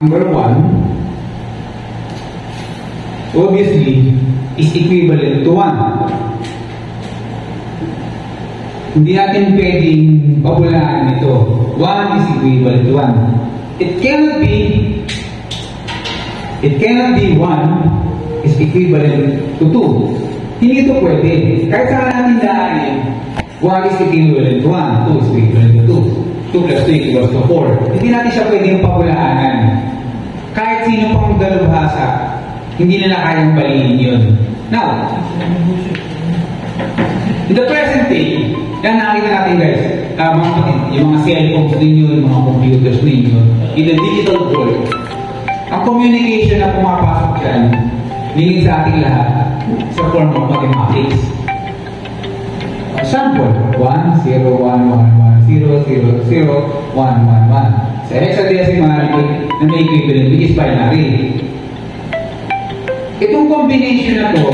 number 1 obviously is equivalent to 1. Hindi natin pwedeng pabulaan ito. 1 is equivalent to 1. It cannot be 1 is equivalent to 2. Hindi ito pwede. Kahit saan natin daanin, 1 is equivalent to 1, 2 is equivalent to 2. 2 plus 2 equals to 4. Hindi natin siya pwedeng pabulaanan. Kahit sino pang dalubhasa, hindi nila kayang baliin yun. Now, in the present day, yan nakita natin guys, yung mga cellphones ninyo, yung mga computers ninyo, in the digital world, ang communication na pumapasok dyan, nilin sa ating lahat sa form of mathematics. Example, 1, 0, 1, 1, 1, 0, 0, 0, 1, 1, 1. Sa hexadecimal na may equivalent, which is binary. Itong combination na to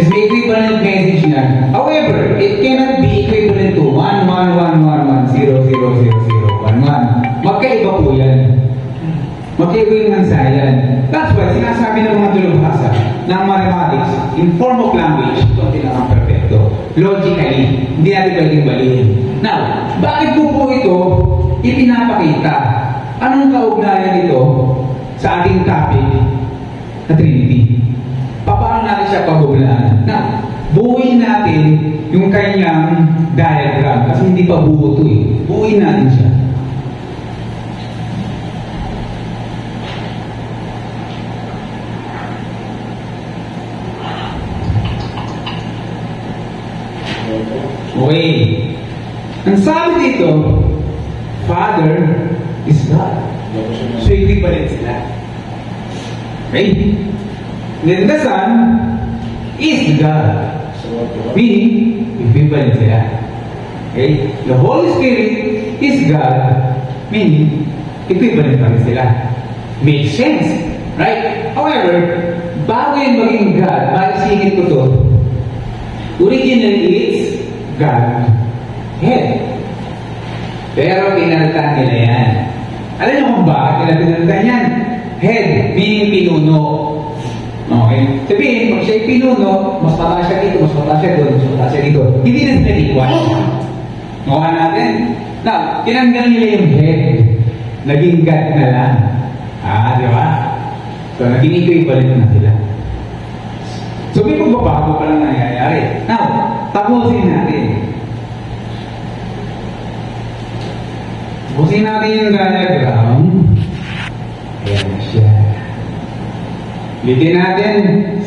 is may equivalent message na. However, it cannot be equivalent to 1, 1, 1, 1, 1, 0, 0, 0, 0, 1, 1. Magkaiba po yan. Magkaiba yung nansayan. That's why sinasabi ng mga dalubhasa ng mathematics in form of language, ito ang tinakang perfecto. Logically, hindi natin pwedeng balihin. Now, bakit po ito ipinapakita? Anong kaugnayan ito sa ating topic na Trinity? Paano natin siya pabulaan? Na, buuin natin yung kanyang diagram kasi hindi pa buo ito eh. Buuin natin siya. Okay. Ang sabi dito, Father is God. So, equivalent sila. Okay? Then the Son is God. Meaning, equivalent sila. Okay? The Holy Spirit is God. Meaning, equivalent pa rin sila. Makes sense. Right? However, bago yung maging God, maisingit ko to, originally it's God head. Pero pinalitan nila yan. Alam niyo kung bakit nila pinalitan yan? Head, meaning pinuno. Okay? Sabihin, pag siya'y pinuno, mas mataas siya dito, mas mataas siya doon, mas mataas siya dito. Hindi na sila equal. Mukha natin. Now, tinanggal nila yung head. Naging God na lang. Di ba? So, naging equivalent na sila. So, may pagbabago pa lang nangyayari. Now, tapusin natin. Tapusin natin yung diagram. Ayan na siya. Litin natin,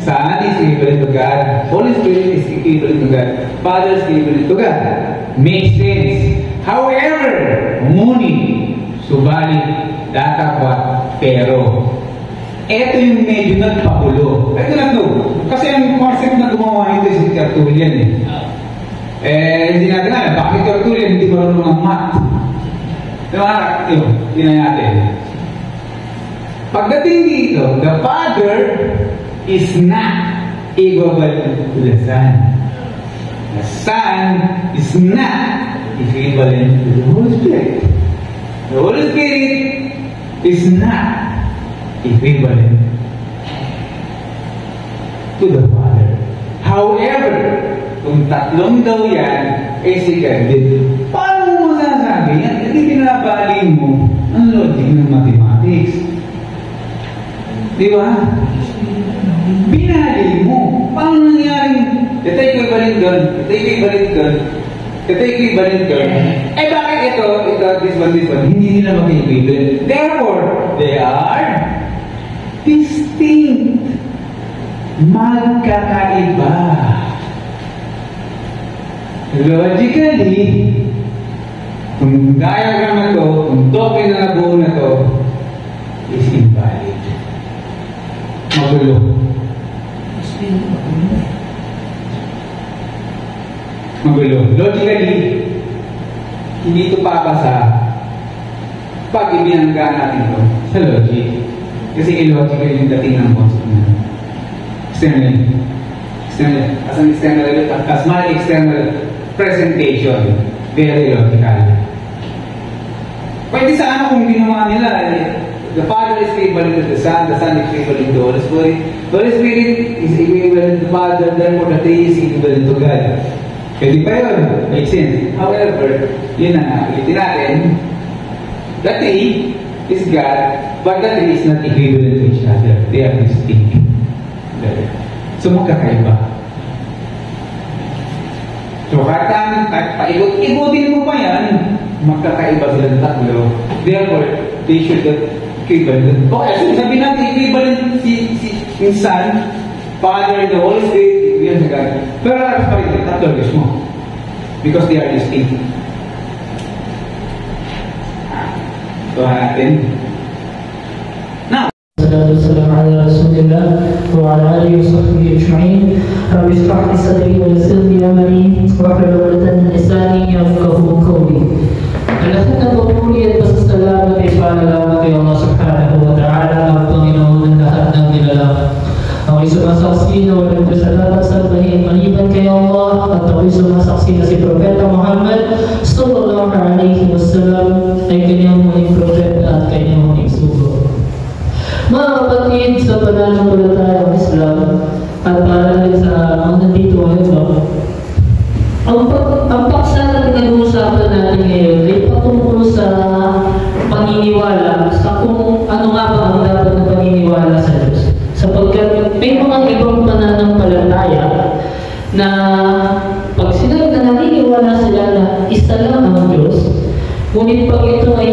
Son is equivalent to God, Holy Spirit is equivalent to God, Father is equivalent to God. Makes sense. However, ngunit, subalit, datapwat, pero, ito yung medyo nagpakulo. Ito lang to. Kasi ang concept na gumawa nito si Tertullian hindi natin alam, bakit Tertullian hindi marunong ng math? Diba? Tingnan natin. Pagdating dito, the Father is not equivalent to the Son. The Son is not equivalent to the Holy Spirit. The Holy Spirit is not equivalent to the Father. However, kung tatlong daw yan, si God din. Paano mo masasabi yan? Hindi pinabaling mo ang logic ng mathematics. Di ba? Binali mo. Paano nangyari? Ito equivalent doon. Ito equivalent doon. Ito equivalent doon. Bakit ito, this one, hindi nila mag-equivalent. Therefore, they are distinct. Magkakaiba. Logically, kung diagram na to, kung token na nabuo na to, is invalid. Magulo. Magulo. Logically, hindi ito papasa pag ibinangga natin ito sa logic. Kasi illogical yung dating ng concept na external. As an external, as my external presentation, very logical. Pwede sa ano kung ginawa nila, the Father Father is equivalent to the Son is equivalent to the Holy Spirit. The Holy Spirit is equivalent to the Father, therefore the Three is equivalent to God. Pwede pa yun, makes sense. However, yun na nga, ulitin natin, the Three is God, but the Three is not equivalent to each other. They are distinct. So magkakaiba. So kahit paikot-ikutin mo pa yan, magkakaiba sila ng tatlo. Therefore, they should not equivalent. Okay, so sabihin natin, equivalent si Son, Father, the Holy Spirit, yan sa God. Pero alas pa rin, tatlo mismo. Because they are distinct. So natin. Now, والسلام على رسول الله وعلى آله وصحبه أجمعين. رب اشرح لي صدري ويسر لي أمري واحلل عقدة من لساني يفقهوا قولي. Alasan na papuri at pasasalamat ay paalala kay Allah subhanahu wa ta'ala ang Panginoon ng lahat ng nilalang. Ako'y sumasaksi na walang kasalanan sa bahin maliban kay Allah at ako'y sumasaksi na si Propeta Muhammad sallallahu alaihi wasallam ay kanyang muling propeta at kanyang muling sugo. Mga kapatid sa pananampalatayang Islam at para sa mga nandito ngayon, ang paksa na pinag-uusapan natin ngayon ay patungkol sa paniniwala sa kung ano nga ba ang dapat na paniniwala sa Diyos. Sapagkat may mga ibang pananampalataya na pag sila na naniniwala sila na isa lang ang Diyos, ngunit pag ito ay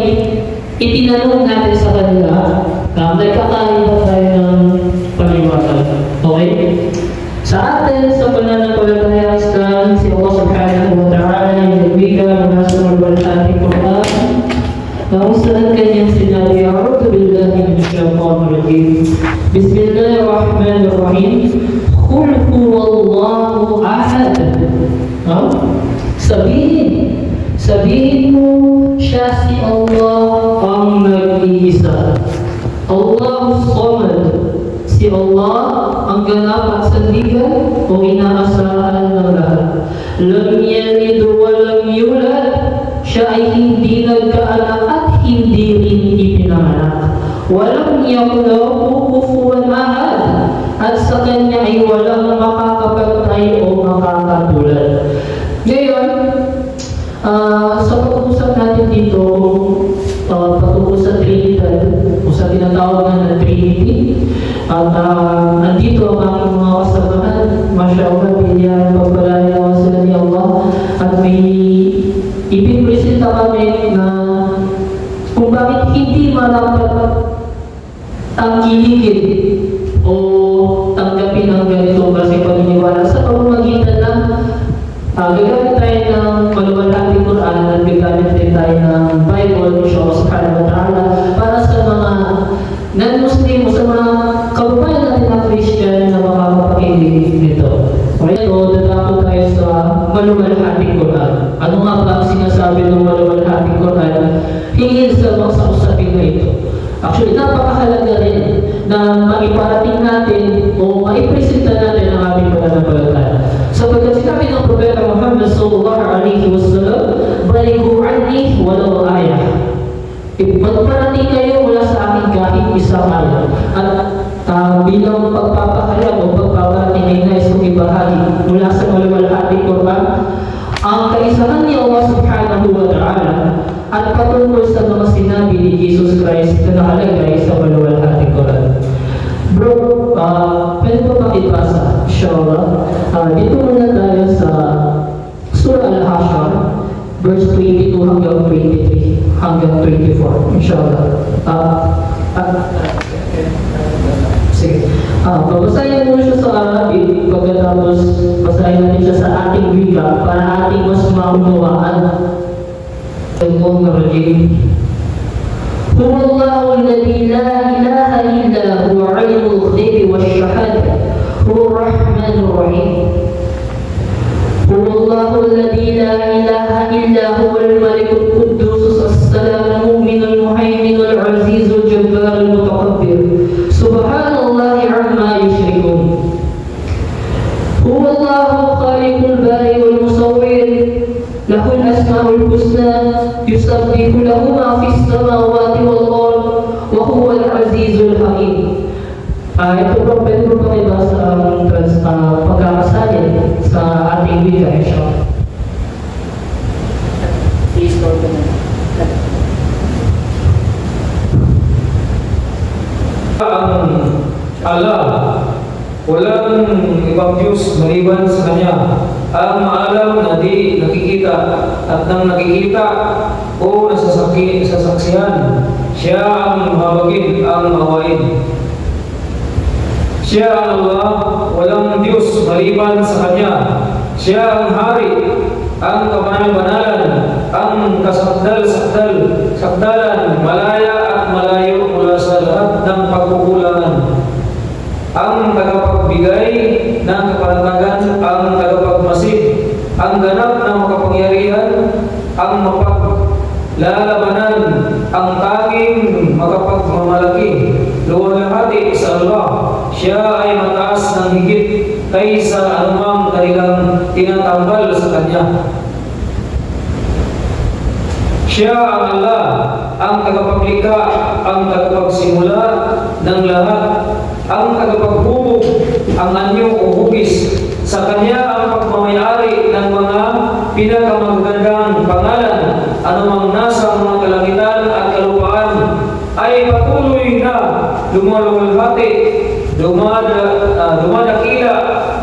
itinanong natin sa kanila, nagkakaiba tayo ng paniwala. Okay? Sa atin, sa pananampalatayang Islam, si Allah subhanahu wa ta'ala ay nagbiga mula sa maluwalhating Quran na kung saan kanyang sinabi, A'udhu billahi min ash-shaytanir rajim. Bismillahirrahmanirrahim. Qul huwallahu ahad. Sabihin mo, siya si Allah ang nag-iisa. Allahus Samad. Si Allah ang ganap at sandigan o inaasahan ng lahat. Lam yalid wa lam yulad. Siya ay hindi nagkaanak at hindi rin ipinanganak. Walam yakun lahu kufuwan ahad. At sa kanya ay walang makakapatay o makakatulad. Ngayon, sa pag-uusap natin dito, patungkol sa Trinidad, o sa tinatawag na Trinity, at nandito ang aking mga kasamahan, masyaallah, pinayaan pagpalayawan sila ni Allah, at may ipinpresenta kami na kung bakit hindi marapat ang kiligid o tanggapin ang ganito kasi paniniwala sa pamamagitan ng gagamit tayo ng maluwalhating Quran at gagamit din tayo ng Bible, inshallah subhanahu wa ta'ala, para sa mga non-Muslim o sa mga kababayan natin na Christian na makakapakinig nito. Okay, so dadako tayo sa maluwalhating Quran. Ano nga ba ang sinasabi ng maluwalhating Quran hingin sa mga usapin na ito? Actually, napakahalaga rin na maiparating natin o maipresenta natin ang aming pananampalataya. Sapagkat sinabi ng Propeta Muhammad sallallahu alaihi wasallam, "Balighu anni walau ayah." Ipagparating kayo mula sa akin kahit isang ayah. At bilang pagpapahayag o pagpaparating ay nais kong ibahagi mula sa maluwalhating Quran ang kaisahan ni Allah subhanahu wa ta'ala at patungkol sa mga sinabi ni Jesus Christ na nakalagay sa maluwalhating Quran. Bro, pwede po pakibasa, inshallah. Dito muna tayo sa Surah Al-Hashr, verse 22 hanggang 23, hanggang 24, inshallah. Sige. Babasahin mo siya sa Arabic, pagkatapos basahin natin siya sa ating wika para ating mas maunawaan. هو الله الذي لا إله إلا هو عالم الغيب والشهادة هو الرحمن الرحيم هو الله الذي لا إله إلا هو الملك القدوس السلام المؤمن المهيمن العزيز الجبار المتكبر سبحان الله عما يشركون هو الله الخالق البارئ والمصور له الأسماء الحسنى يسبح له ما في السماوات والأرض وهو العزيز Ito po, pwede po pakibasa ang pagkakasalin sa ating wika. Please go to Allah, walang ibang Diyos maliban sa Kanya, ang maalam na di nakikita at nang nakikita o nasasaksihan. Siya ang mahabagin, ang maawain. Siya ang Allah, walang Diyos maliban sa Kanya. Siya ang Hari, ang kabanal-banalan, ang sakdalan, malaya at malayo mula sa lahat ng pagkukulangan. Ang tagapagbigay ng kapanatagan, ang tagapagmasid, ang ganap na makapangyarihan, ang mapaglalabanan, ang tanging makapagmamalaki, luwalhati sa Allah. Siya ay mataas ng higit kaysa anumang kanilang tinatambal sa Kanya. Siya ang Allah, ang tagapaglikha, ang tagapagsimula ng lahat, ang tagapaghubog, ang anyo o hugis. Sa Kanya ang pagmamayari ng mga pinakamagandang pangalan. Anumang nasa mga kalangitan at kalupaan ay patuloy na lumalulhati, dumadakila,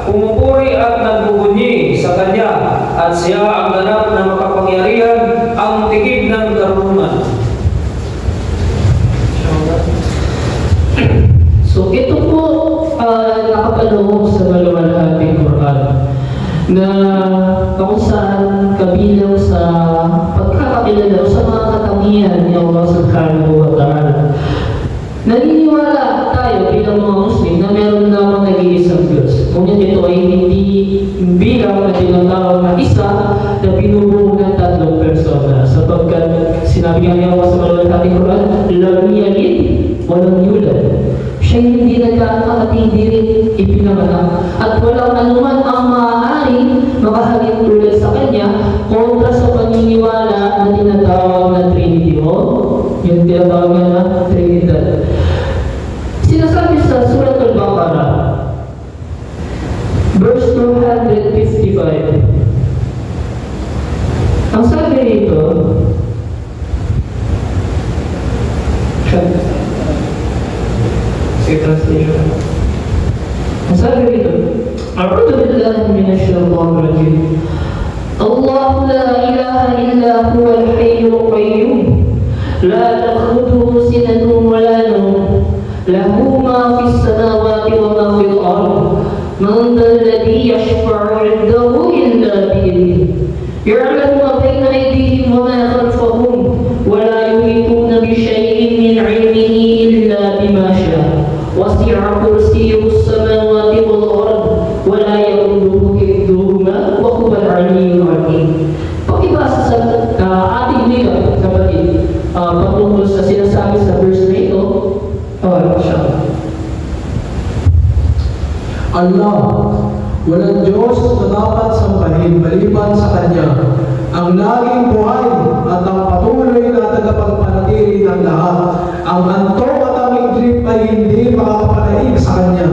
pumupuri at nagbubunyi sa Kanya, at Siya ang ganap na makapangyarihan, ang tigib ng karunungan. So ito po nakapaloob sa maluwalhating Quran na kung saan kabilang sa pagkakakilala sa mga katangian ni Allah Subhanahu wa Ta'ala. Naniniwala tayo bilang mga Muslim na meron lamang nag-iisang Diyos. Ngunit ito ay hindi bilang na tinatawag na isa na binubuo ng tatlong persona. Sapagkat sinabi nga ni Allah sa maluwalhating Quran, lam yalid walang yulad. Siya hindi nagkaanak at hindi rin ipinanganak. At walang anuman ang maaaring makahalin tulad sa Kanya kontra sa paniniwala na tinatawag na Trinity o yung tinatawag na Trinidad. Sinasabi sa Surat Al-Baqarah, verse 255. Ang sabi rito, translation. Ang sabi rito, A'udhu billahi minasyaitanir rajim. Allahu la ilaha illa huwal hayyul qayyum. La ta'khudhuhu sinatun wa la nawm. Lahu ma fis samawati wa ma fil ardh. Man dhal ladhi yashfa'u 'indahu illa bi'idhnihi. Ya'lamu ma bayna aydihim wa ma khalfahum wa la yuhituna bi shay'in min 'ilmihi illa bima sha'a. وسع كرسيه السماوات والأرض ولا يؤوده حفظهما وهو العلي العظيم. Pakibasa sa ating liga, kapatid, patungkol sa sinasabi sa verse na ito, Allah, walang Diyos na dapat sambahin maliban sa Kanya, ang laging buhay at ang patuloy na tagapagpanatili ng lahat. Ang antong at ang idlip ay hindi makakapanaig sa Kanya.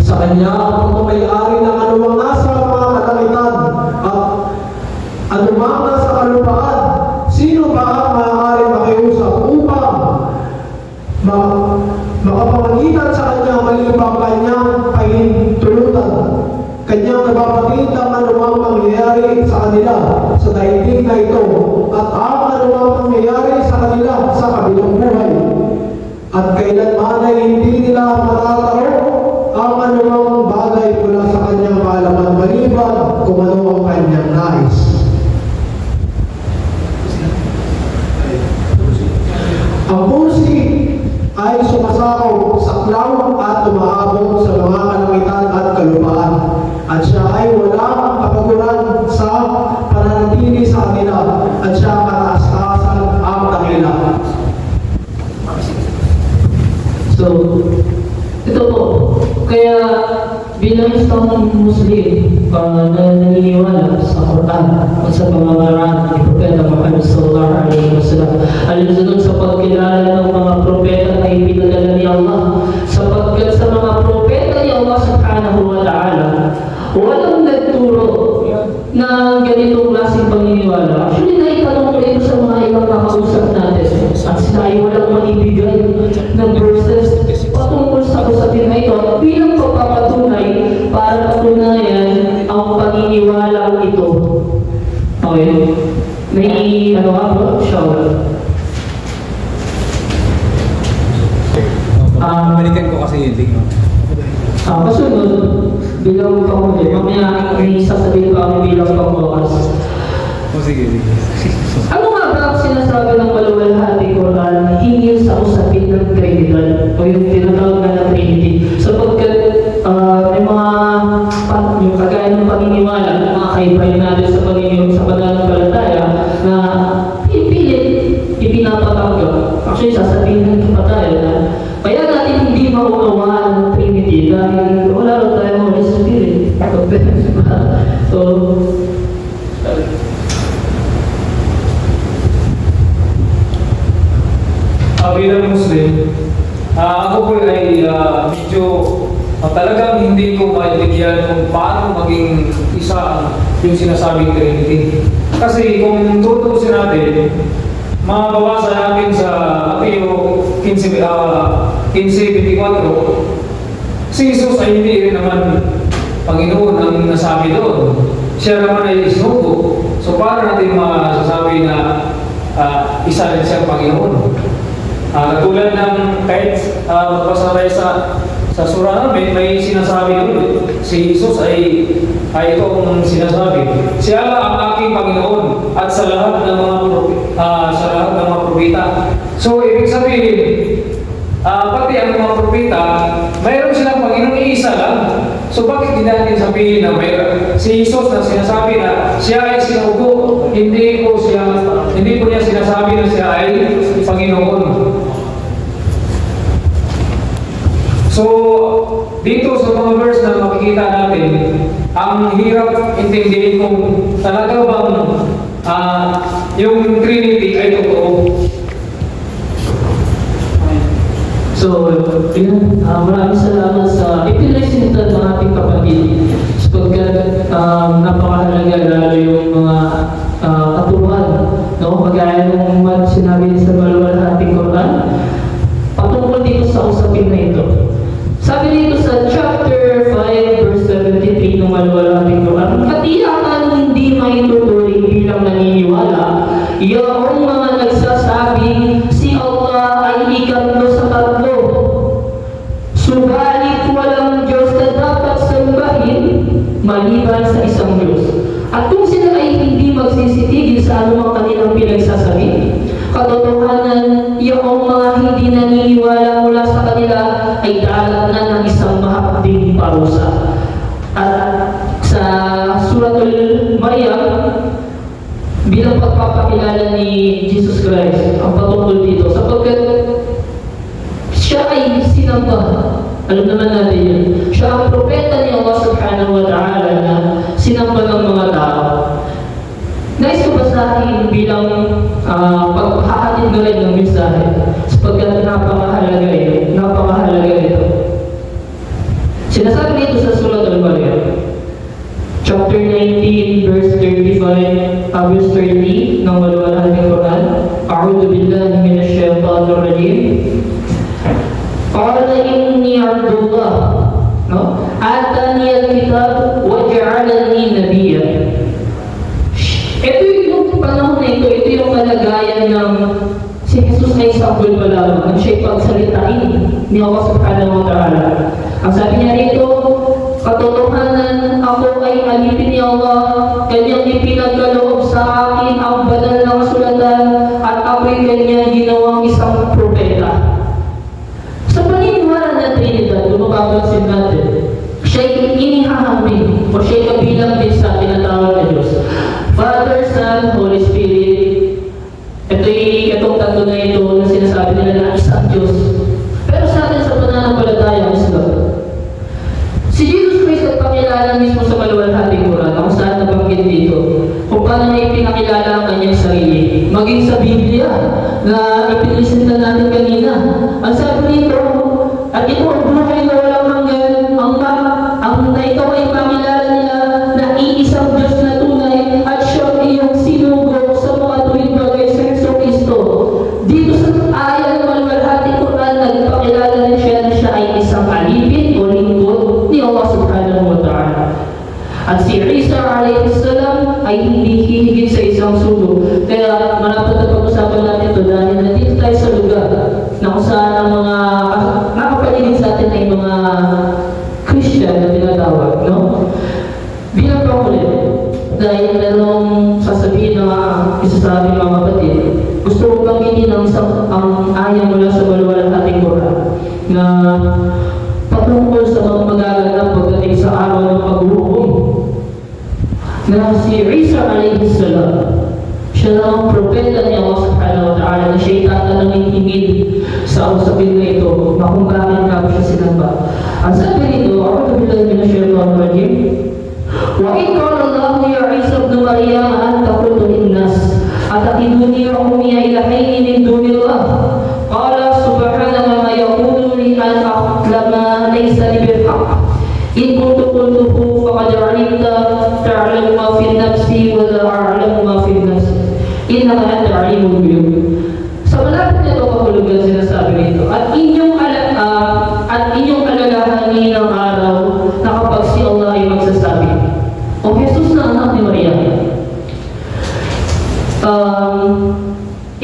Sa Kanya ang pagmamayari ng anumang nasa mga kalangitan at anumang nasa kalupaan. Sino ba ang maaari makiusap upang makapamagitan sa Kanya maliban Kanyang pahintulutan? Kanyang nabapakita ang anumang mangyayari sa kanila sa daigdig na ito at ang anumang mangyayari sa kanila sa kabilang buhay. At kailanman ay hindi nila matataro ang anumang bagay mula sa Kanyang kaalaman maliban kung ano ang Kanyang nais. Ang kursi ay sumasakaw sa klaw at umaabot sa mga kalangitan at kalupaan. At siya ay walang kapaguran sa pananatili sa kanila at siya kataas-taasan ang kanila. So, ito po. Kaya bilang isang Muslim na naniniwala sa Quran at sa pamamaraan ni Propeta Muhammad sallallahu alaihi wasallam, alinsunod sa pagkilala ng mga propeta na ipinadala ni Allah, sapagkat sa mga Balikan ko kasi yun. Tingnan. Kasunod, bilang pamuli, mamaya may sasabihin pa kami bilang pambukas. Sige. Ano nga ba ang sinasabi ng maluwalhating Quran hinggil sa usapin ng Trinidad o yung tinatawag na Trinity? Sapagkat may mga yung kagaya ng paniniwala, mga kaibahan natin sa paniniwala sa pananampalataya na pipilit, ipinapatanggap. Actually, sasabihin ng kapataya na kaya natin hindi maunawaan ng Trinity dahil wala rin tayo Holy Spirit. So, bilang Muslim, ako po ay medyo talagang hindi ko maibigyan kung paano maging isa yung sinasabing Trinity. Kasi kung tutusin natin, mabawasan natin sa Mateo 15:24, si Jesus ay hindi rin naman Panginoon ang nasabi doon. Siya naman ay isinugo. So paano natin masasabi na isa rin siyang Panginoon? Tulad ng kahit magbasa tayo sa surah namin, may sinasabi doon, si Jesus ay itong sinasabi, siya ang aking Panginoon at sa lahat ng mga propeta. So ibig sabihin, pati ang mga propeta, mayroon silang Panginoon iisa lang. So bakit hindi natin sabihin na si Jesus na sinasabi na siya ay sinugo, hindi po niya sinasabi na siya ay Panginoon. So, dito sa mga verse na makikita natin, ang hirap intindihin kung talaga bang yung Trinity ay totoo. so, yun, maraming salamat sa ipinresintan ng ating kapatid. Sapagkat napakahalaga lalo yung mga katuruan, no? Magaya nung sinabi sa maluwalhating Quran, patungkol dito sa usapin na ito. Sabi dito sa chapter 5 verse 73 ng maluwalhating Quran, katiyakan hindi maituturing bilang naniniwala, yaong mga nagsasabing si Allah ay ikatlo sa tatlo. Subalit walang Diyos na dapat sambahin maliban sa isang Diyos. At kung sila ay hindi magsisitigil sa anumang kanilang pinagsasabi, katotohanan, yung mga hindi naniniwala mula sa kanila ay dalat na ng isang mahapding parusa. At sa Suratul Maryam, bilang pagpapakilala ni Jesus Christ, ang patungkol dito, sapagkat siya ay sinamba. Alam naman natin yun. Siya ang propeta ni Allah subhanahu wa ta'ala na sinamba ng mga tao. Nais ko basahin bilang paghahatid na rin ng mensahe sapagkat napakahalaga ito. Sinasabi nito sa Surat Al-Maryam, chapter 19, verse 35, verse 30 ng maluwalhating Quran. A'udhu billahi minash shaitanir rajim. Qala inni Abdullah, atani al-kitab wa ja'alani nabiyyan. Ito yung panahon na ito yung kalagayan ng si Jesus ay sampul pa lamang ang siya'y pagsalitain ni Allah subhanahu wa ta'ala. Ang sabi niya rito, katotohanan ako ay alipin ni Allah, kanyang ipinagkaloob sa akin ang banal ng kasulatan at ako'y kanyang ginawang isang propeta. Sa paniniwala ng Trinidad, kung mapapansin natin, siya'y inihahamin o siya'y kabilang din sa tinatawag na Diyos. Father, Son, Holy Spirit. Itong tatlo na ito na sinasabi nila na isang Diyos. Pero sa atin sa pananampalataya ng Islam, si Jesus Christ at pakilala mismo sa maluwalhating Quran, kung saan nabanggit dito, kung paano niya ipinakilala ang kanyang sarili. Maging sa Biblia na ipinisinta natin kanina. Ang sabi nito, at ito ang buhay na walang hanggan, ang na ito ay pakilala nila na iisang Diyos na tunay at siyang iyong sinugo sa mga tuwing bagay sa Hesus Kristo. Dito sa aya ng maluwalhating Quran, nagpakilala rin siya na siya ay isang alipin o lingkod ni Allah subhanahu wa ta'ala. At si Isa alayhi salam ay hindi hihigit sa isang sugo. Kaya marapat na pag-usapan natin ito dahil nandito tayo sa lugar na kung saan ang mga natin ay mga Christian na tinatawag, no? Bilang pangulit, dahil merong sasabihin na isa sa ating mga kapatid, gusto ko banggitin ang aya mula sa maluwalang ating Quran na patungkol sa mga magaganap pagdating sa araw ng paghuhukom. Na si Isa alayhi salam, siya na ang propeta ni Allah subhanahu wa ta'ala na siya'y tatanungin hingin sa usapin na ito na kung bakit nga siya sinamba. Ang sabi nito, A'udhu billahi minash shaitanir rajim. Wa in qala Allah ya Isa ibn Maryam anta qultu lin-nas atakiduni wa ummi ilahayn min dunillah qala subhanaka ma yakunu li an aqlama laysa li bil haqq in kuntu qultuhu faqad 'alimta ta'lamu ma fi nafsi wa la a'lamu ma fi nafsi innaka anta 'alimul ghuyub. Sa malapit nito kahulugan sinasabi nito at inyong alalahanin ng araw na kapag si Allah ay magsasabi, O Jesus na anak ni Maria,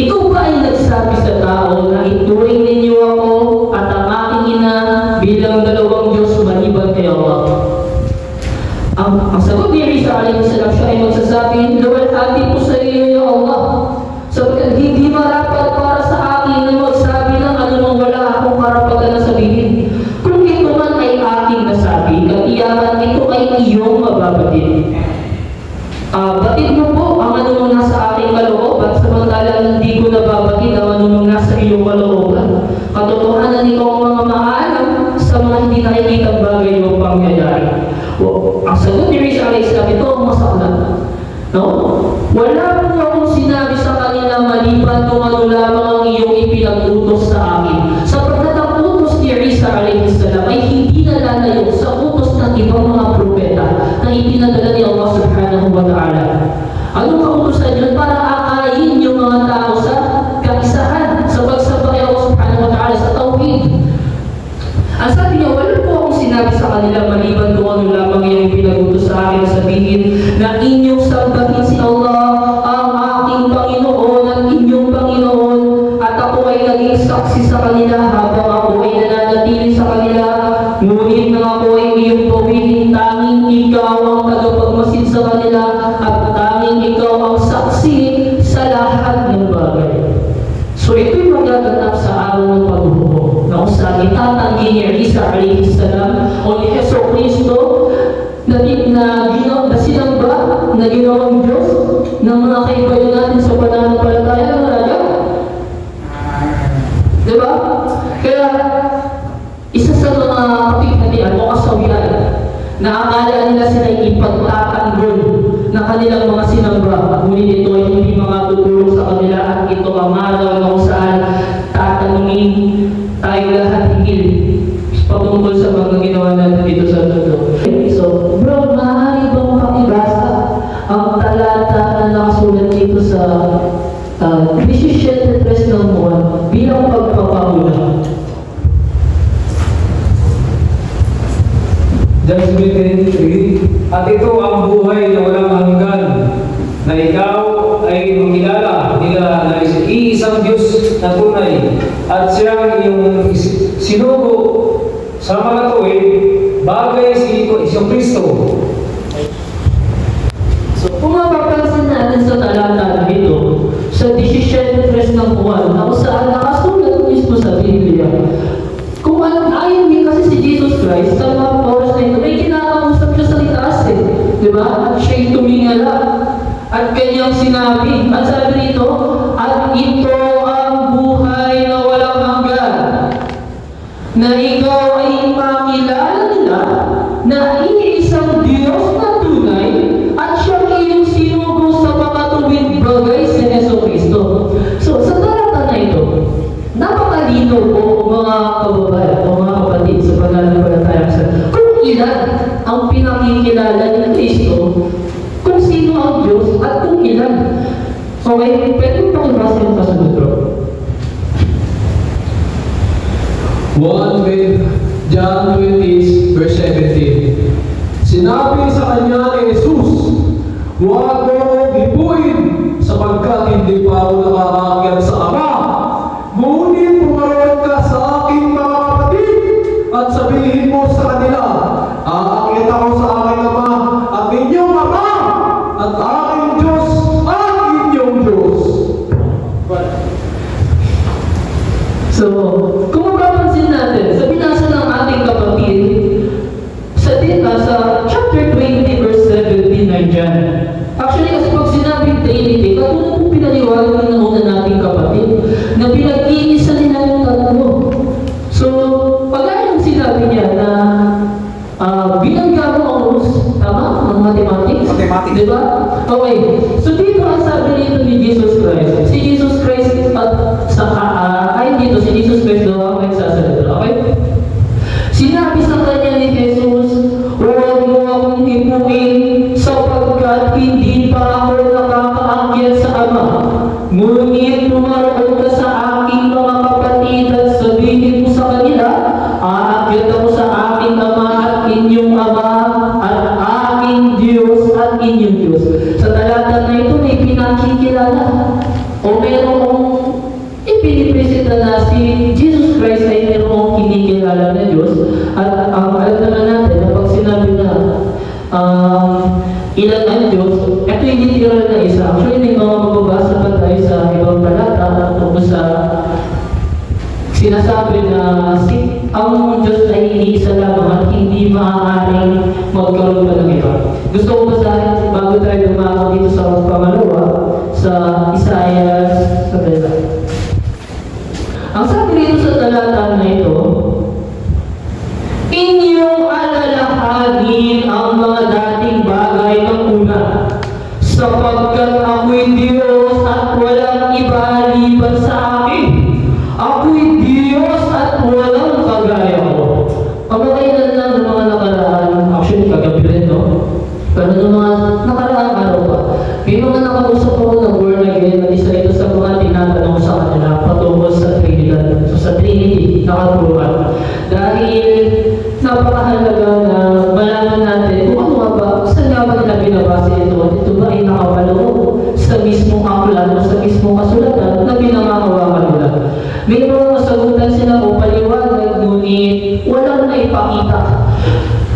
ikaw ba ay nagsabi sa tao na ituring ninyo ako at ang aking ina bilang dalawang Diyos maliban kay Allah? Ang sagot ni Isa alayhi salam, siya ay magsasabi, luwalhati po sa iyo ya Allah, sapagkat hindi marapat para sa akin na magsabi ng anumang wala akong karapatan na sabihin. Kung ito man ay aking nasabi, katiyakan ito ay iyong mababatid. Batid mo po ang anumang nasa aking kalooban, samantalang hindi ko nababatid ang anumang nasa iyong kalooban. Katotohanan ikaw ang mga maalam sa mga hindi nakikitang bagay o pangyayari. Ang sagot ni Isa alayhi salam, ito ang masaklan. No? Wala po akong sinabi sa kanila maliban kung ano lamang ang iyong ipinag-utos sa akin. Sapagkat ang utos ni Isa alayhi salam ay hindi nalalayo sa utos ng ibang mga propeta na ipinadala ni Allah subhanahu wa ta'ala. Anong kautusan yun? Para akayin yung mga tao sa kaisahan, sa pagsamba kay Allah subhanahu wa ta'ala sa tawhid. Ang sabi niya, wala po akong sinabi sa kanila maliban kung ano lamang iyong ipinag-utos sa akin, sabihin na inyong sambahin si Allah ang aking Panginoon at inyong Panginoon, at ako ay naging saksi sa kanila habang ako ay nananatili sa kanila. Ngunit nang ako ay iyong pawinin, tanging ikaw ang tagapagmasid sa kanila at tanging ikaw ang saksi sa lahat ng bagay. So ito'y magaganap sa araw ng paghuhukom na kung saan itatanggi ni Isa alayhi salam o ni Heso Kristo na sinamba na ginawang Diyos ng mga kaibayo natin sa pananampalataya ng Raja. Diba? Kaya isa sa mga kapighatian o kasawian na akala nila sila ipagtatanggol ng kanilang mga sinamba, ngunit ito ay hindi makatutulong sa kanila at ito ang araw na kung saan tatanungin tayo lahat higil patungkol sa mga ginawa natin dito sa mundo. So, bro, maaari bang pakibasa ang talata na nakasulat dito sa 17 ng buwan bilang pagpapahula? John 23, at ito ang buhay na walang hanggan, na ikaw ay makilala nila na iisang Diyos na tunay at siyang iyong sinugo sa mga tuwid bagay si Kristo. So, kung mapapansin natin sa talata na ito, sa 17 ng buwan, na kung saan nakasulat mismo sa Biblia, kung ayon din kasi si Jesus Christ, sa mga oras na ito, may kinakausap siya sa itaas eh. Diba? At siya'y tumingala. At kanyang sinabi, at sabi nito, at ito ang buhay na walang hanggan, na ikaw ay makilala nila na iisang Diyos na tunay at siyang iyong sinugo sa mga tuwid bagay si Heso Kristo. So, sa talata na ito, napakalino po mga kababayan o mga kapatid sa pananampalataya sa kung ilan ang pinakikilala ni Kristo, kung sino ang Diyos at kung ilan. Okay, pwede mo pakibasa yung kasunod, bro. John 20 verse 17. Sinabi sa kanya ni Jesus, huwag mo akong lipuin sapagkat hindi pa ako nakakakyat sa Ama. Ngunit pumaroon ka sa aking mga kapatid at sa Di ba? Okay. So dito ang sabi dito ni Jesus Christ. Si Jesus Christ si Jesus Christ daw ang nagsasalita. Okay? Sinabi sa kanya ni Jesus, huwag mo akong hipuin sapagkat hindi pa ako nakakaakyat sa Ama. Ngunit tumaroon ka sa aking mga kapatid at sabihin mo sa kanila, aakyat ako sa aking Ama at inyong Ama at aking Diyos at inyong Diyos. Sa talata na ito may pinakikilala o mayroong ipinipresenta na si Jesus Christ ay mayroong kinikilala na Diyos. At ang alam naman natin na pag sinabi na ilan ang Diyos, ito yung literal na isa. Actually, may mga mababasa pa tayo sa ibang talata tungkol sa sinasabi na ang Diyos ay iisa lamang at hindi maaaring magkaroon pa ng iba. Gusto ko basahin bago tayo dumako dito sa pangalawa sa Isaiah sa talata. Ang sabi dito sa talata na ito, inyong alalahanin ang mga dating bagay ng una, sapagkat ako'y Diyos at walang iba liban sa akin. Ako'y Diyos at walang kagaya ko. Pagkakailan lang ng mga nakaraan, actually kagabi rin, no? Pero ng mga nakaraang araw pa, may mga nakausap ako ng born again na isa ito sa mga tinatanong sa kanila patungkol sa Trinidad. So sa Trinity, nakaturuan. Dahil napakahalaga na malaman natin kung ano nga ba, saan nga ba nila binabase ito? Ito ba ay nakapaloob sa mismong aklat o sa mismong kasulatan na pinangangawakan nila? May mga sagutan sila o paliwanag, ngunit walang naipakita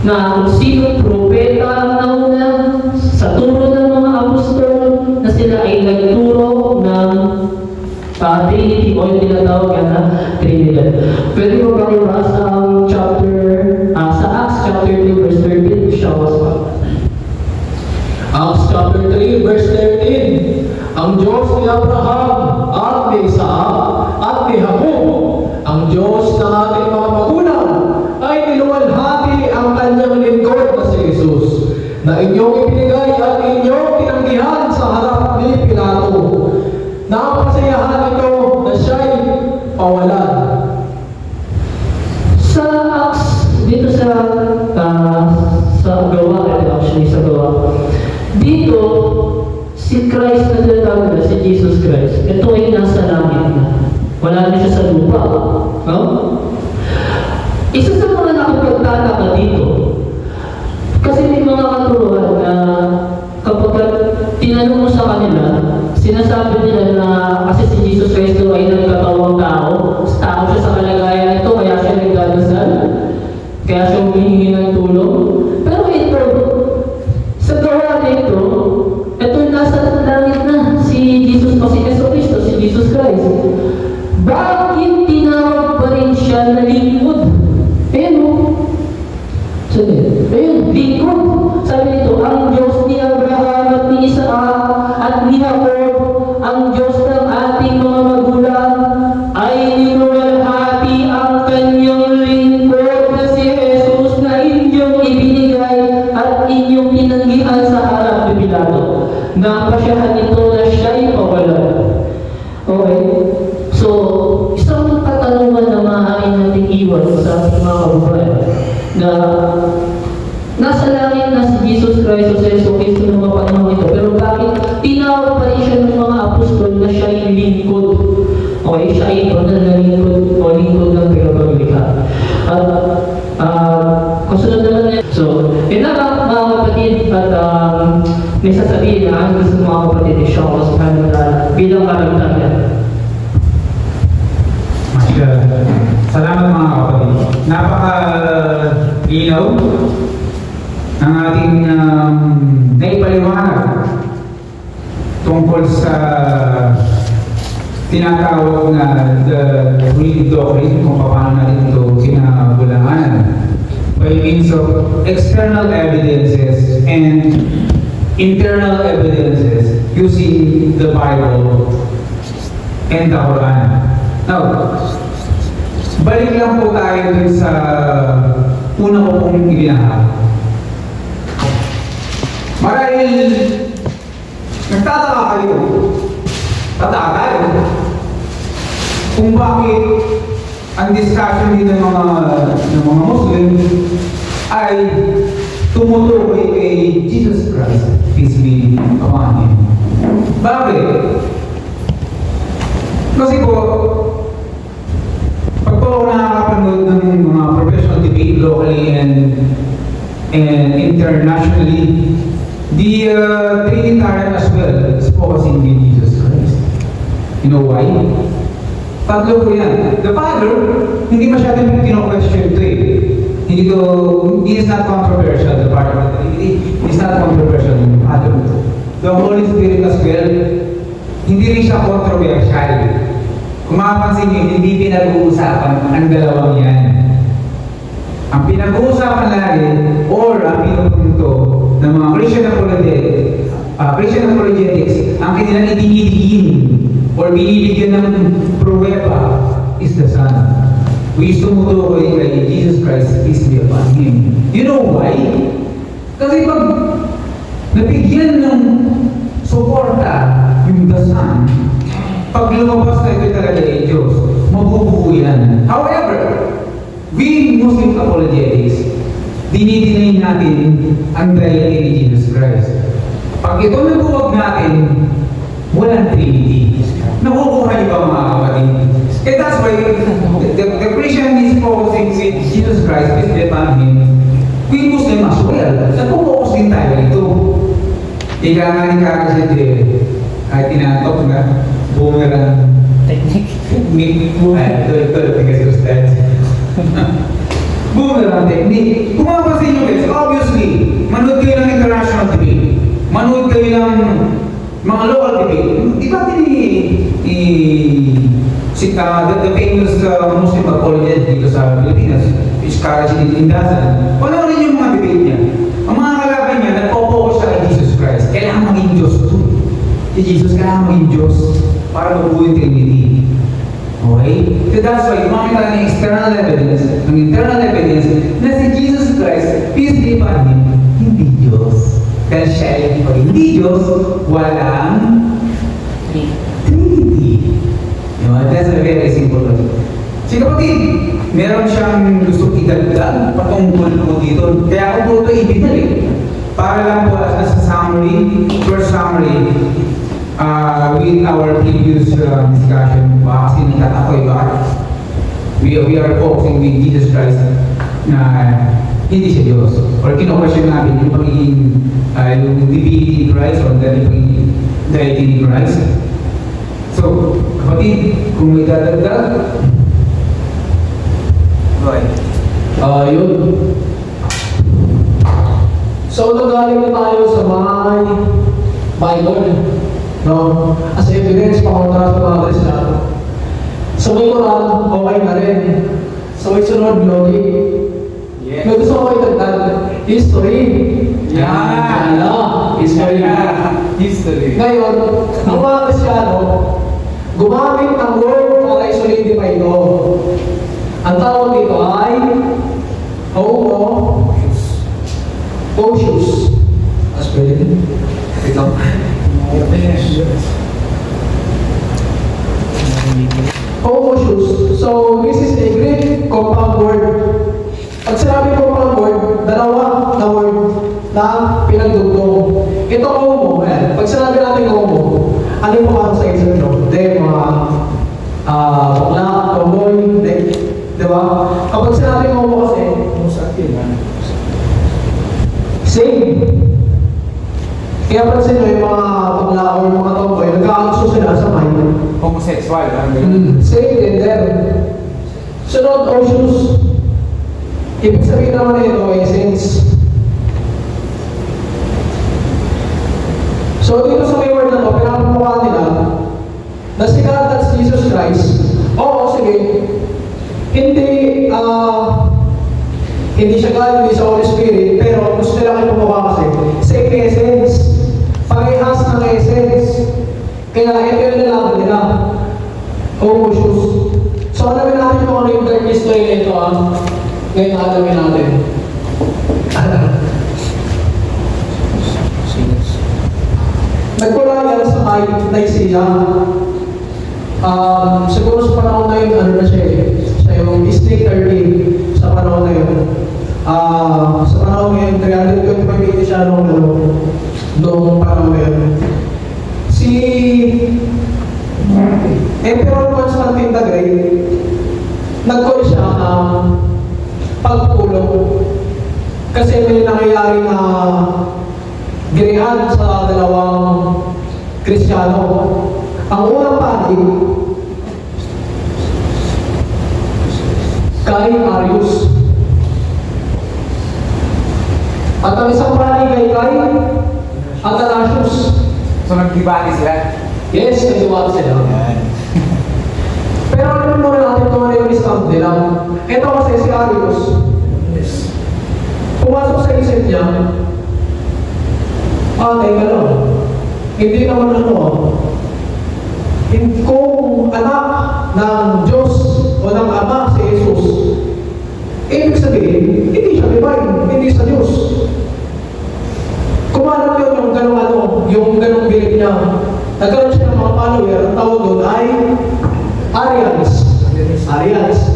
na kung sino propeta ang nauna sa turo ng mga apostol na sila ay nagturo ng Trinity o yung tinatawag na Trinidad. Pwede mo bang ibasa ang sa Acts chapter 2 verse 13? Show us pa. Acts chapter 3 verse 13. Ang Diyos ni Abraham at ni Isaac at ni Jacob, ang Diyos ng ating mga magulang, ay niluwalhati ang kanyang lingkod na si Jesus, na inyong ibinigay at inyong tinanggihan sa harap ni Pilato. Napasayahan ito na siya'y pawalan. Sa Acts, dito sa gawa, actually sa gawa, dito, si Christ na tinatawag na, si Jesus Christ, ito ay nasa langit na. Wala na siya sa lupa. No? Isa sa mga nakapagtataka dito, kasi may mga katuruan na kapag tinanong mo sa kanila, sinasabi nila na kasi si Jesus Christ ay nagkatawang tao siya sa kalagayan ito, kaya siya nagdadasal, kaya siya humihingi ng tulong. Pero ito, sa gawa nito, ito nasa langit na, si Jesus o si Jesucristo, si Jesus Christ. Bakit tinawag pa rin siya na lingkod? Ayun o. Ayun, lingkod. Sabi nito, ang Diyos ni Abraham at ni Isaac at ni Jacob, ang Diyos ng ating mga magulang, ay niluwalhati ang kanyang lingkod na si Jesus na inyong ibinigay at inyong tinanggihan sa harap ni Pilato. Napasyahan ito na siya'y pawalan. Okay? So, isang katanungan na maaari nating iwan sa ating mga kababayan na nasa langit na si Jesus Christ o si Jesucristo ng mga panahon ito, pero bakit tinawag pa rin siya ng mga apostol na siya ay lingkod? Okay, siya ay banal na lingkod o lingkod ng tagapaglikha. At kasunod naman na so, yun na mga kapatid at may sasabihin na ang gusto ng mga kapatid ni Shaw bilang karagdagan. Salamat mga kapatid. Napaka-linaw ng ating naipaliwanag tungkol sa tinatawag na the Trinity doctrine, kung paano natin ito kinabulahanan by means of external evidences and internal evidences using the Bible and the Quran. Now, balik lang po tayo dun sa una ko pong ibinahag. Marahil Nagtataka kayo. Tataka tayo. Kung bakit ang discussion dito ng mga Muslim ay tumutukoy kay Jesus Christ, peace be upon Him. Bakit? Kasi po, pag po ako nakakapanood ng mga professional debate locally and internationally, the Trinitarian as well is focusing on Jesus Christ. You know why? Tatlo po yan. The Father, hindi masyadong kino-question ito eh. Hindi is not controversial, the part of the Trinity. It's not controversial, the Father. The Holy Spirit as well, hindi rin siya controversial. Kung makapansin nyo, hindi pinag-uusapan ang dalawang yan. Ang pinag-uusapan lagi, or ang pinupunto ng mga Christian apologetics, ang kanilang idinidigin or binibigyan ng pruweba is the Son. We used to tumutukoy kay Jesus Christ, peace be upon Him. You know why? Kasi pag nabigyan ng suporta yung the Son, pag lumabas na ito talaga ay Diyos, mabubuo yan. However, we Muslim apologetics, dinidinay natin ang deity ni Jesus Christ. Pag ito nabuwag natin, walang Trinity. Nakukuha niyo ba mga kapatid? And that's why the Christian is focusing with Jesus Christ, peace be upon Him. We Muslim as well. Nag-focus din tayo ito. Ika nga ni Kakasid ay tinatok na boomerang technique. Ito kasi Ustad. Boomerang technique. Kung mapapansin nyo guys, obviously, manood kayo ng international debate. Manood kayo ng mga local debate. Di ba the famous Muslim apologist dito sa Pilipinas, which Karachi Indazan, panoorin yung mga debate niya. Ang mga kalaban niya, nagpo-focus siya kay Jesus Christ. Kailangan maging Diyos ito. Si Jesus, kailangan maging Diyos para mabuo yung Trinity. Okay? So that's why, kumamit tayo ng external evidence, ng internal evidence, na si Jesus Christ, peace be upon Him, hindi Diyos. Dahil siya ay hindi Diyos, walang Trinity. You know, that's a very simple logic. Si kapatid, meron siyang gusto idagdag patungkol po dito. Kaya ako po ito ibinalik. Para lang po as a summary, first summary, with our previous discussion, kasi nagtatakoy ba? We are focusing with Jesus Christ na hindi siya Diyos. Or kino-question natin yung pagiging yung divinity ni Christ or yung pagiging deity ni Christ. So, kapatid, kung may dadagdag, right. Yun. So, nagaling na tayo sa may Bible. No? As evidence, pakontra sa mga Kristiyan. Sa may Quran, okay na rin. Sa may sunod, logic. Yeah. May gusto ko itagdag. History. Yan. History. History. Ngayon, ang mga Kristiyano, gumamit ng word para i-solidify ito. Ang tawag dito ay homoousios. As pwede din. Wait lang. Homoousios. So, this is a Greek compound word. Pag sinabi compound word, dalawa na word na pinagdugtong. Ito homo. Pag sinabi natin homo, ano yung pumasok sa isip nyo? Hindi, mga bakla, tomboy, di ba? Kapag sinabi homo kasi, same. Kaya pansin nyo yung mga bakla o yung mga tomboy, nagkakagusto sila sa mind. Homosexual. Same din there. Sunod, ousios. Ibig sabihin naman ito, essence. So dito sa may word na ito, pinapamukha nila na si God, that's Jesus Christ. Oo, sige. Hindi siya God, hindi siya Holy Spirit, pero gusto nila kayo pumukha kasi. Same essence. Parehas ng essence. Kaya ito yung nalaman nila. Homoousios. So alamin natin kung ano yung dark history nito ngayon alamin natin. Nagmula yan sa may Nicaea. Siguro sa panahon na yun, ano na siya eh, siya yung District 30 sa panahon na yun. Sa panahon ngayon, 325 BC siya noong panahon na yun. Si Emperor Constantine the Great, nag-call siya ng pagpulong kasi may nangyayari na girihan sa dalawang Kristiyano. Ang unang pari, kay Arius. At ang isang pari kay Athanasius. So nagdibati sila? Yes, nagdibati sila. Pero alam mo natin kung ano yung stand nila. Ito kasi si Arius. Pumasok sa isip niya, teka lang, hindi naman kung anak ng Diyos o ng Ama si Jesus, ibig sabihin, hindi siya divine, hindi sa Diyos. Kung alam yun yung ganong bilib niya, nagkaroon siya ng mga follower, ang tawag doon ay Arians.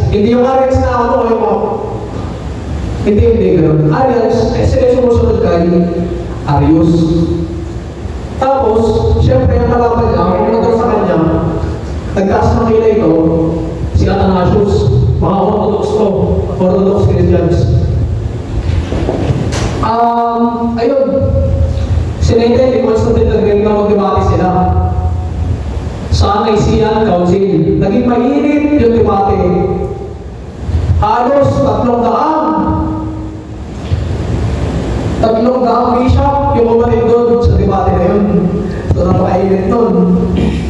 Hindi yung Arians na hindi gano'n. Arians, sila sumusunod kay Arius. Tapos, siyempre, ang kalaban niya, kung nagkaroon sa kanya, nagtaas ng kilay ito, si Athanasius, mga Orthodox Christians. Ayun, sinaytay ni Constantine the Great na mag-debate sila sa Nicene Council. Naging mainit yung debate. Halos 300 bishop yung umanin doon sa debate na yun. So, napakainit doon.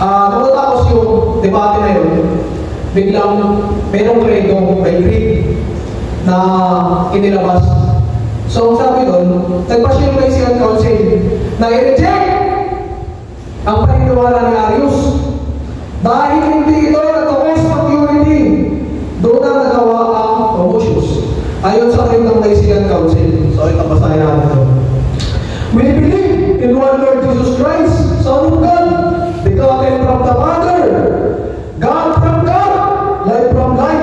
Tapos yung debate na yun, biglang merong credo, may creed na inilabas. So, sabi doon, nagpasya yung Nicene Council na i-reject ang paniniwala ni Arius dahil hindi ito nag-cause of unity. Doon ang nagawa ang Photius. Ayon sa akin ng Nicene Council. So, ito basahin natin ito. We believe in one Lord Jesus Christ, Son of God, begotten from the Father, God from God, light from light,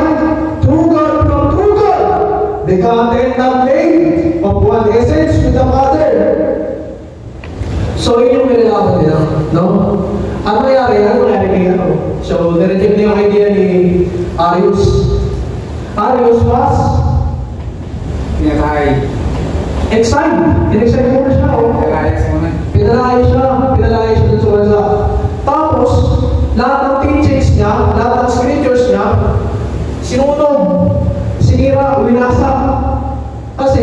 true God from true God, begotten and made of one essence with the Father. So, yun yung nilalaban nila, no? Ano nangyari kay So, nireject niya yung idea ni Arius. Arius was exiled. In-exile muna siya. Pinalayas siya dun sa bansa. Tapos, lahat ng teachings niya, lahat ng scriptures niya, sinunog, sinira, winasa. Kasi,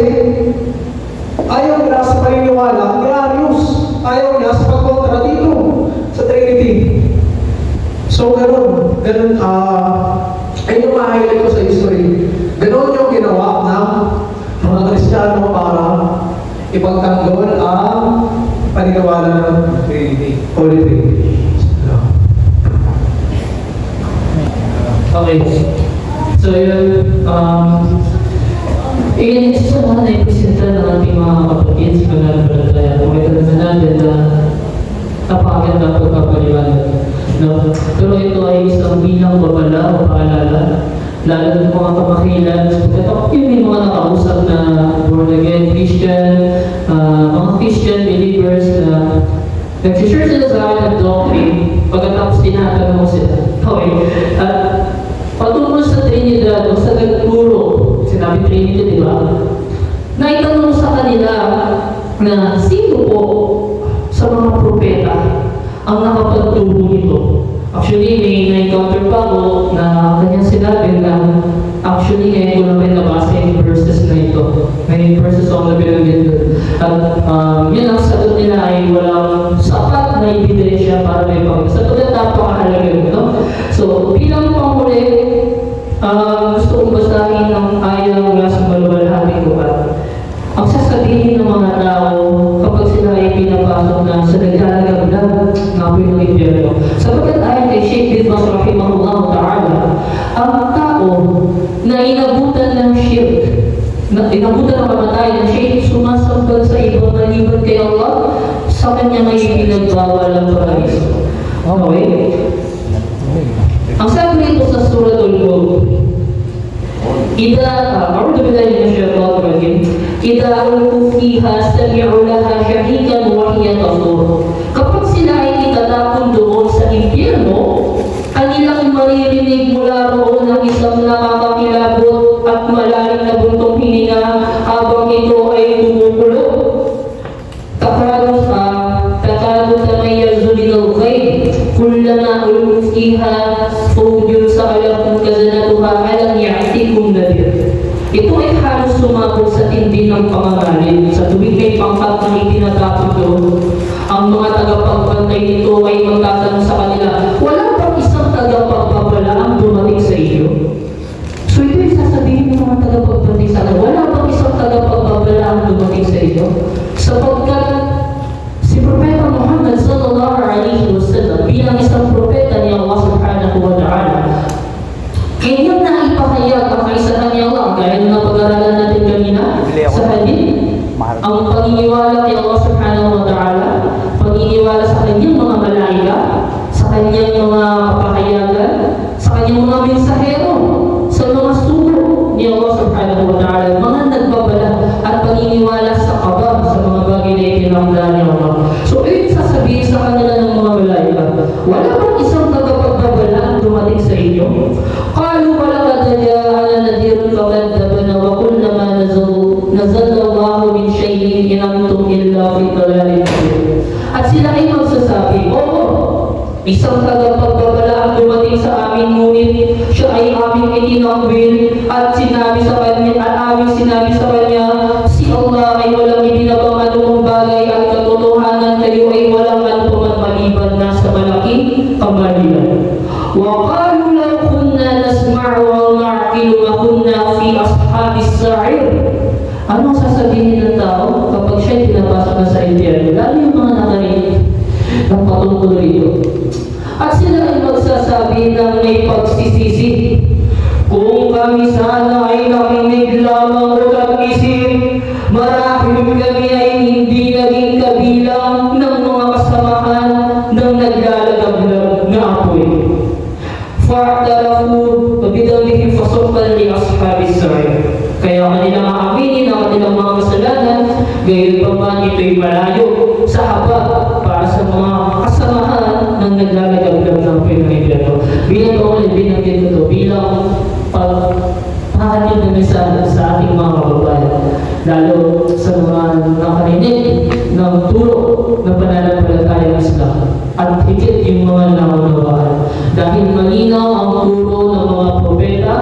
ayaw niya sa paniniwala ni Arius. Ayaw niya sa pagkontra dito sa Trinity. So, ganun, ay yung ma-highlight ko sa history. Ganun yung ginawa ng mga Kristiyano para ipagtanggol ang paniniwala ng Trinity. Holy Trinity. Okay. So yun, isa sa mga naipresenta ng ating mga kapatid sa pananampalataya. Kumita naman natin na napakaganda pagpapaliwanag. No? Pero ito ay isang bilang babala o paalala, lalo ng mga kamakilan. Yun may mga nakausap na born again Christian, mga Christian believers na nag-share sila sa akin ng doctrine, pagkatapos tinatanong mo sila. Okay. At patungkol sa Trinidad, o sa nagturo, sinabi Trinity, di ba? Naitanong sa kanila na sino po sa mga propeta ang nakapagturo nito. Actually, may na-encounter pa ako na kanyang sinabi na actually ngayon ko naman nabasa yung verses na ito. May verses ako na binanggit doon. At yun ang sagot nila ay walang sapat na ebidensya para may pag-sagot at napakahalaga yun, no? So, bilang panghuli, gusto kong basahin ng ayaw mula sa maluwalhating lugar. Ang sasabihin ng mga tao kapag sila ay pinapasok na sa naglalagab ng apoy ng impyerno. Sapagkat ayon kay Sheikh Bidmas rahimahullah ta'ala, ang tao na inabutan ng shirk, inabutan ng pamatay ng shirk, sumasambal sa ibang maliban kay Allah, sa kanya may pinagbawalang paraiso. Okay? Ang sabi nito sa Suratul Mulk, أعوذ بالله من الشيطان الرجيم إذا ألقوا فيها سمعوا لها شهيقا وهي تفور. Kapag sila ay itatapon doon sa impyerno, kanilang maririnig mula roon ang isang nakakakilabot at malalim na buntong hininga habang ito ay tumukulo. Takadu tamayyazu minal ghayb kullama ulqu fiha fawjun sa'alahum khazanatuha alam ya'tikum nadhir. Ito ay halos sumabog sa tindi ng pangangalit. Sa tuwing may pangkat na itinatapon doon, ang mga tagapagbantay nito ay magtatanong sa kanila, wala bang isang tagapagbabala ang dumating sa iyo? So ito yung sasabihin ng mga tagapagbantay sa kanila, wala bang isang tagapagbabala ang dumating sa iyo? Sapagkat si Propeta Muhammad sallallahu alaihi wasallam bilang isang propeta ni Allah subhanahu wa ta'ala, kanyang naipahayag ang kaisahan ni Allah gaya na pag-aralan natin kanina sa hadith, ang paniniwala kay Allah subhanahu wa ta'ala, paniniwala sa kanyang mga malaika, sa kanyang mga papahayagan, sa kanyang mga mensahero, sa mga sugo ni Allah subhanahu wa ta'ala, mga nagbabala at paniniwala sa kabar sa mga bagay na itinakda ni Allah. So yun sasabihin sa kanila ng mga malaika, wala bang isang tagapagbabala ang dumating sa inyo? قالوا ولقد جاءنا نذير فكذبنا وقلنا ما نزل الله من شيء إن أنتم إلا في ضلال مبين. At sila ay magsasabi, oo, isang tagapagbabala ang dumating sa amin, ngunit siya ay aming itinakbil at sinabi sa kanya, at aming sinabi sa kanya, si Allah ay walang ibinabang anumang bagay at katotohanan, kayo ay walang anuman maliban na sa malaking kamalian. وقالوا لو كنا نسمع ونعقل ما كنا في أصحاب السعير. Ano sasabihin ng tao kapag siya'y pinapasok na sa impyerno? Lalo yung mga nakarinig ng patungkol rito. At sila ay magsasabi ng may pagsisisi, kung kami sana ay nakinig lamang o nag-isip, marahil kami ay hindi naging kabilang ng mga kasamahan ng naglalagablag na apoy. فَاعْتَرَفُوا وَبِذَنبِهِمْ فَسُحْقًا لِأَصْحَابِ السَّعِيرِ. Kaya kanilang aaminin ang kanilang mga kasalanan, gayon pa man ito'y malayo sa haba para sa mga kasamahan ng naglalagablag ng pinag-impyerno. Bilang paulit, binanggit ko ito bilang pagpahatid na mensahe sa ating mga kababayan, lalo sa mga nakarinig ng turo ng pananampalatayang Islam at higit yung mga naunawaan. Dahil malinaw ang turo ng mga propeta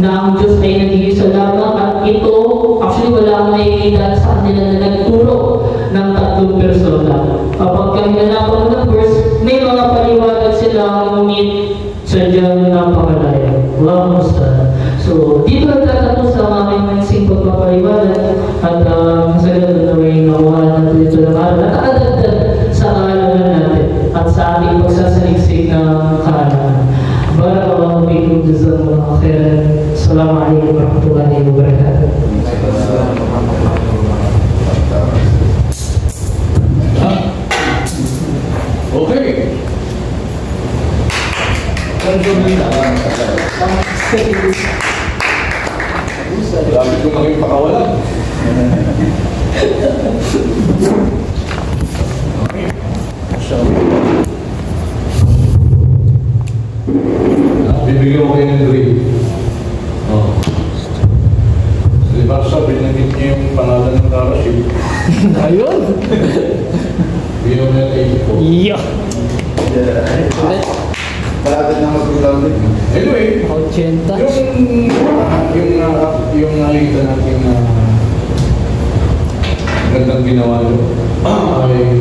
na ang Diyos ay nag-iisa lamang, at ito, actually wala akong nakikita sa kanila na nagturo ng tatlong persona. Kapag hinanapan mo ng verse, may mga paliwanag sila, ngunit sadyang napakalaya. Wow, musta. So, dito nagtatapos sa aming simple pagpapaliwanag at masagad na may nakuha natin dito ng araw at nakadagdag sa kaalaman natin at sa ating pagsasaliksik ng kaalaman. Barakallahu fiikum, jazakumullahu khairan. Assalamualaikum warahmatullahi wabarakatuh. Okay. Grabe ko naging pakawalan. Bibigyan ko kayo ng grade. Di ba sabi, naging niya yung pangalan ng Rashid. Ayun! Bigyan mo yung 84. Yeah! Malapit na mag-ground. Anyway, 80. yung nakikita natin na gandang ginawa nyo ay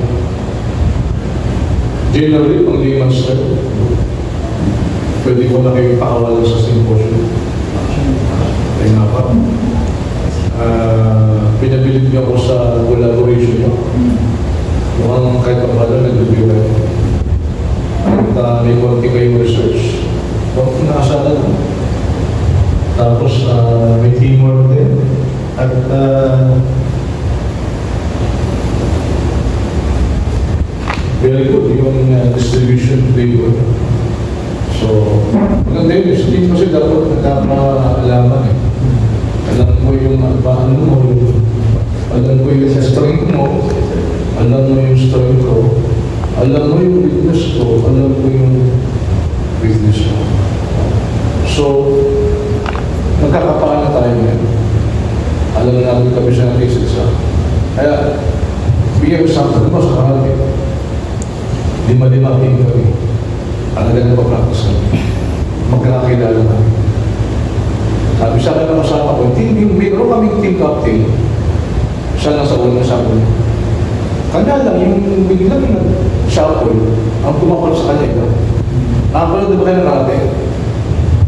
generally pang layman's term. Pwede ko na kayo pakawalan sa symposium. Kaya nga pa. Pinabilit niyo ako sa collaboration nyo. Mukhang kahit ang bala nag-review kayo. At may konti kayong research. Huwag ko nakasala na. Tapos may teamwork din. At distribution labor. So, maganda yun. Hindi kasi dapat nagkakaalaman eh. Alam mo yung ano mo, alam mo yung strength mo, alam mo yung strength ko, alam mo yung weakness ko, alam mo yung weakness mo. So, nagkakapaan na tayo ngayon. Alam na natin kami siya ng isa. Kaya, bigyan ko sa akin, sa kahali. Lima-lima kami. Talaga na pa-practice kami. Magkakakilala kami. Sabi sa akin na kasama ko, mayroon kaming team captain. Siya nasa unang sabi niya. Kanya lang, yung biglang nag-shuffle, ang tumakal sa kanya ito. Nakapanood na ba kayo natin?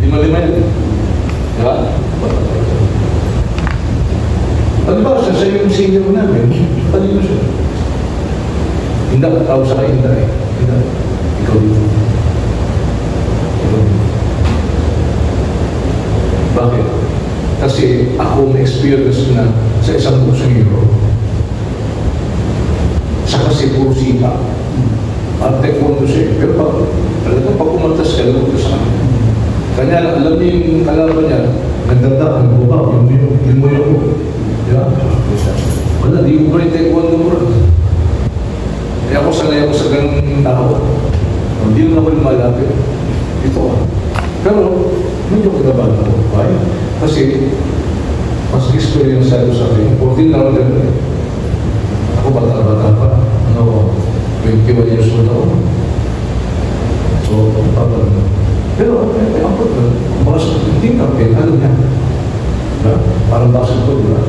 Lima-lima yun. Diba? Ano ba siya yung senior namin? Kanino siya? Hindi ka tawag sa kayo, hindi. Hindi. Ikaw dito. Bakit? Kasi ako may experience na sa isang kusang euro. Sa kasi puro sipa. At taekwondo siya. Pero pag umatas ka, alam ko sa kanya. Kanya, alam niyo yung kalaban niya, nagdanda, nagbuba, yun mo yun. Diba? Wala, di ko pa rin taekwondo mo rin. Kaya ako sanay ako sa ganung tao. Hindi naman ako yung malapit. Ito ka. Pero, medyo kinabahan ako. Why? Kasi, mas experience ako sa akin. 14 na rin na. Ako bata-bata pa. Ano, 21 years old ako. So, papa na. Pero, ako na. Mas, hindi kapit. Alam niya. Diba? Parang basketball, diba?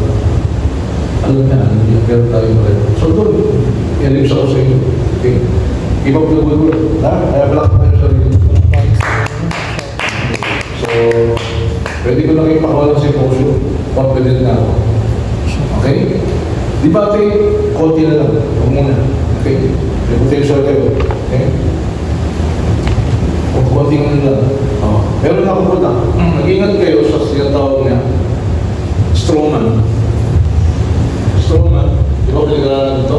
Alam niya. Pero tayo rin. So, doon. Ialim sa ko sa inyo. Okay. Ibang bulbul. Kaya balak tayo sa rin. So, pwede ko na kayo pakawalan sa emotion. Confident na ako. Okay? Di ba ate, konti na lang. Huwag muna. Okay? May potential kayo. Okay? Kung konti na lang. Meron na ako punta. Nag-ingat kayo sa sinatawag niya. Strongman. Strongman. Di ba pinag-aralan ito?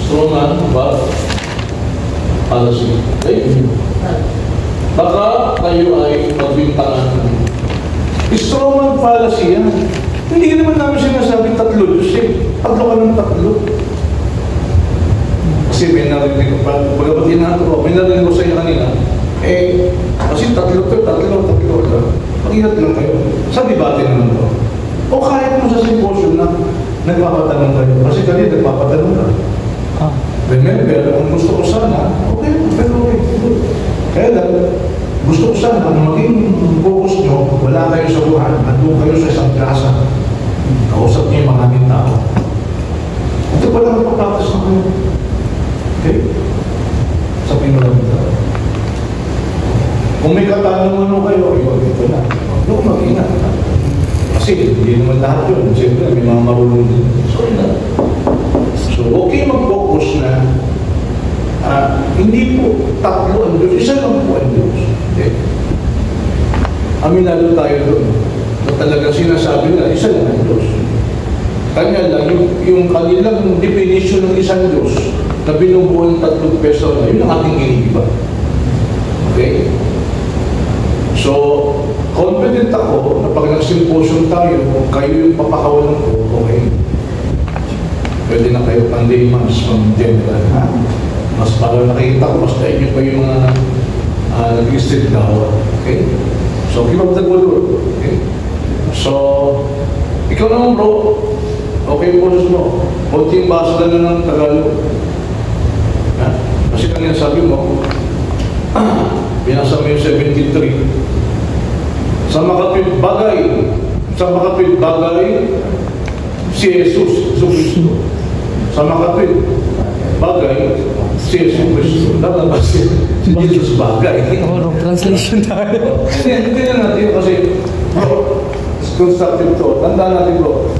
Strongman, ba? Policy. Okay? Baka kayo ay magbintangan. Strongman fallacy yan. Hindi naman namin sinasabing tatlo. Tatlo ka ng tatlo. Kasi may narinig ko pa. Pagkabatiin natin ko, may narinig ko sa inyo kanina. Kasi tatlo. Mag-ingat lang kayo. Sa debate naman to. O kahit mo sa symposium na nagpapatanong kayo. Kasi kanina nagpapatanong ka. Remember, kung gusto ko sana, okay. Kaya lang, gusto ko sana maging focus nyo, wala kayo sa buhay, nandun kayo sa isang klasa. Kausap niyo yung maraming tao. Ito pa lang magpapractice na kayo. Okay? Sabihin mo lang ito. Kung may katanungan kayo, ito na. Huwag mag-ingat. Kasi hindi naman lahat yun. Siyempre, may mga marunong din. So, okay mag-focus na hindi po tatlo ang Diyos, isa lang po ang Diyos. Okay? Aminado tayo doon. Na talagang sinasabi na isa lang ang Diyos. Kanya lang, yung kanilang definition ng isang Diyos na binubuo ng 3 peso na, yun ang ating iniiba. Okay? So, confident ako na pag nag-symposium tayo, kung kayo yung papakawalan ko, okay? Pwede na kayo panday mas from general, ha? Mas para nakikita ko, mas tayo nyo pa yung mga nag-street daw. Okay? So, keep up the good work. Okay? So, ikaw naman bro, okay yung boses mo. Kunting basa na ng Tagalog. Ha? Kasi kanina sabi mo, binasa mo yung 73. Sa makatwid bagay, si Jesus, Kristo. Sa makatwid bagay, si Jesus Kristo. Lalabas si Jesus bagay. Wrong translation tayo. Hindi na natin kasi, bro, constructive to. Tandaan natin bro,